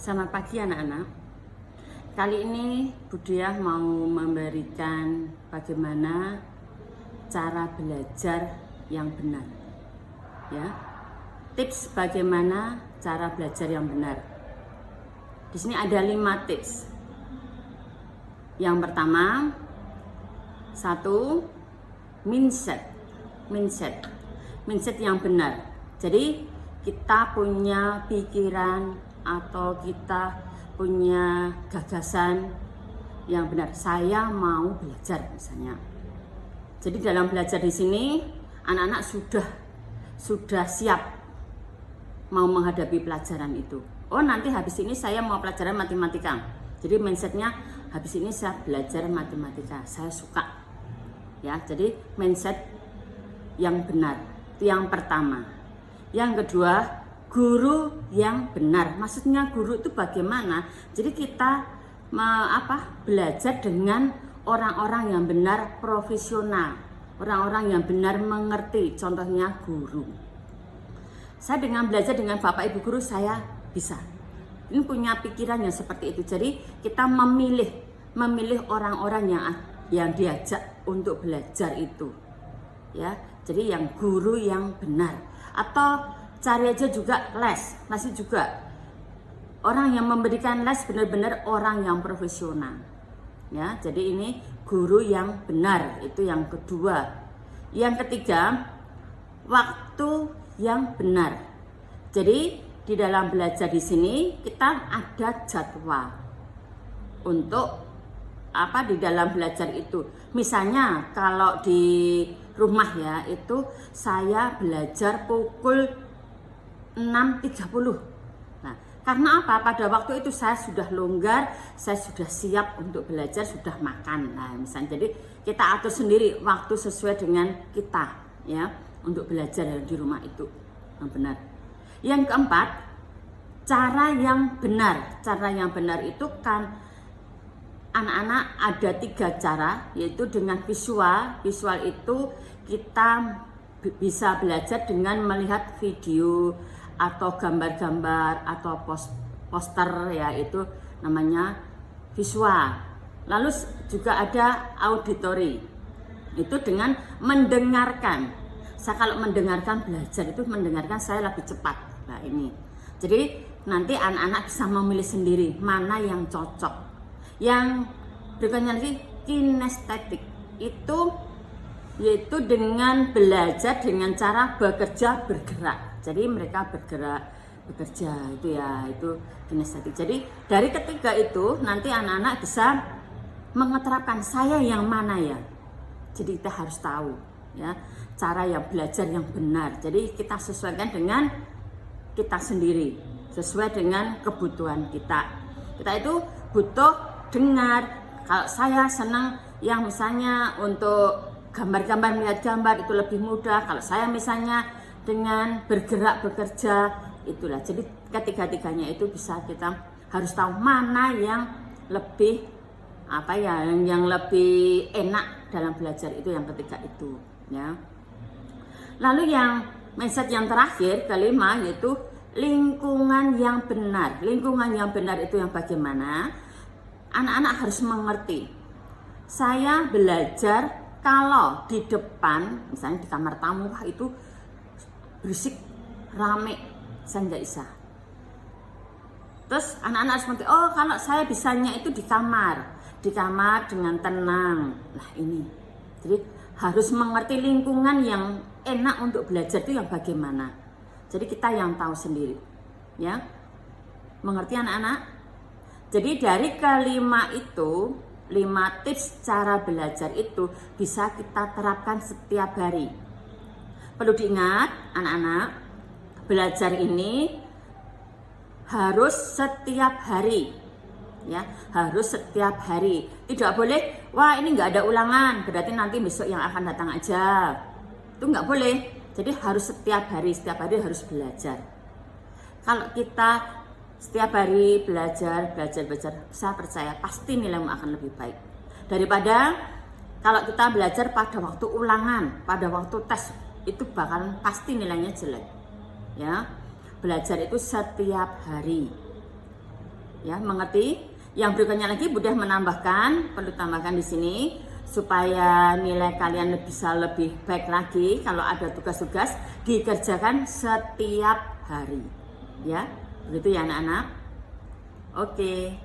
Selamat pagi anak-anak. Kali ini Bu Diah mau memberikan bagaimana cara belajar yang benar. Ya. Tips bagaimana cara belajar yang benar. Di sini ada 5 tips. Yang pertama, 1, mindset yang benar. Jadi kita punya pikiran atau kita punya gagasan yang benar. Saya mau belajar misalnya. Jadi dalam belajar di sini anak-anak sudah siap mau menghadapi pelajaran itu. Oh, nanti habis ini saya mau pelajaran matematika. Jadi mindsetnya habis ini saya belajar matematika. Saya suka. Ya, jadi mindset yang benar. Itu yang pertama. Yang kedua, guru yang benar. Maksudnya guru itu bagaimana? Jadi kita belajar dengan orang-orang yang benar, profesional, orang-orang yang benar mengerti. Contohnya guru. Saya dengan belajar dengan Bapak Ibu guru saya bisa. Ini punya pikiran yang seperti itu. Jadi kita memilih orang-orang yang diajak untuk belajar itu. Ya, jadi yang guru yang benar. Atau cari aja juga les, masih juga orang yang memberikan les benar-benar orang yang profesional. Ya, jadi ini guru yang benar, itu yang kedua. Yang ketiga, waktu yang benar. Jadi di dalam belajar di sini kita ada jadwal untuk di dalam belajar itu. Misalnya kalau di rumah ya, itu saya belajar pukul 6.30. Nah, karena apa? Pada waktu itu saya sudah longgar, saya sudah siap untuk belajar, sudah makan. Nah, misalnya jadi kita atur sendiri waktu sesuai dengan kita ya untuk belajar di rumah itu yang benar. Yang keempat, cara yang benar. Cara yang benar itu kan anak-anak ada 3 cara, yaitu dengan visual. Visual itu kita bisa belajar dengan melihat video atau gambar-gambar atau poster, ya itu namanya visual. Lalu juga ada auditory, itu dengan mendengarkan. Saya kalau mendengarkan belajar itu mendengarkan saya lebih cepat. Nah ini, jadi nanti anak-anak bisa memilih sendiri mana yang cocok. Yang berikutnya lagi kinestetik, itu yaitu dengan belajar dengan cara bergerak. Jadi mereka bekerja itu ya, itu kinestetik. Jadi dari ketiga itu nanti anak-anak bisa mengeterapkan saya yang mana ya. Jadi kita harus tahu ya cara yang belajar yang benar. Jadi kita sesuaikan dengan kita sendiri, sesuai dengan kebutuhan kita. Kita itu butuh dengar. Kalau saya senang yang misalnya untuk gambar-gambar, melihat gambar itu lebih mudah. Kalau saya misalnya dengan bergerak bekerja, itulah. Jadi ketiga-tiganya itu bisa kita harus tahu mana yang lebih yang lebih enak dalam belajar itu, yang ketiga itu ya. Lalu yang mindset yang terakhir, kelima, yaitu lingkungan yang benar. Lingkungan yang benar itu yang bagaimana? Anak-anak harus mengerti. Saya belajar kalau di depan, misalnya di kamar tamu, itu berisik, rame, saya nggak bisa. Terus anak-anak harus mengerti, oh kalau saya bisanya itu di kamar dengan tenang. Nah ini, jadi harus mengerti lingkungan yang enak untuk belajar itu yang bagaimana. Jadi kita yang tahu sendiri, ya. Mengerti anak-anak? Jadi dari kelima itu, 5 tips cara belajar itu bisa kita terapkan setiap hari. Perlu diingat anak-anak, belajar ini harus setiap hari. Ya, harus setiap hari. Tidak boleh, wah ini nggak ada ulangan, berarti nanti besok yang akan datang aja. Itu nggak boleh. Jadi harus setiap hari harus belajar. Kalau kita setiap hari belajar, saya percaya pasti nilaimu akan lebih baik daripada kalau kita belajar pada waktu ulangan, pada waktu tes, itu bakalan pasti nilainya jelek. Ya, belajar itu setiap hari. Ya, mengerti? Yang berikutnya lagi Bunda menambahkan, perlu tambahkan di sini supaya nilai kalian bisa lebih baik lagi. Kalau ada tugas-tugas dikerjakan setiap hari. Ya, begitu ya anak-anak. Oke.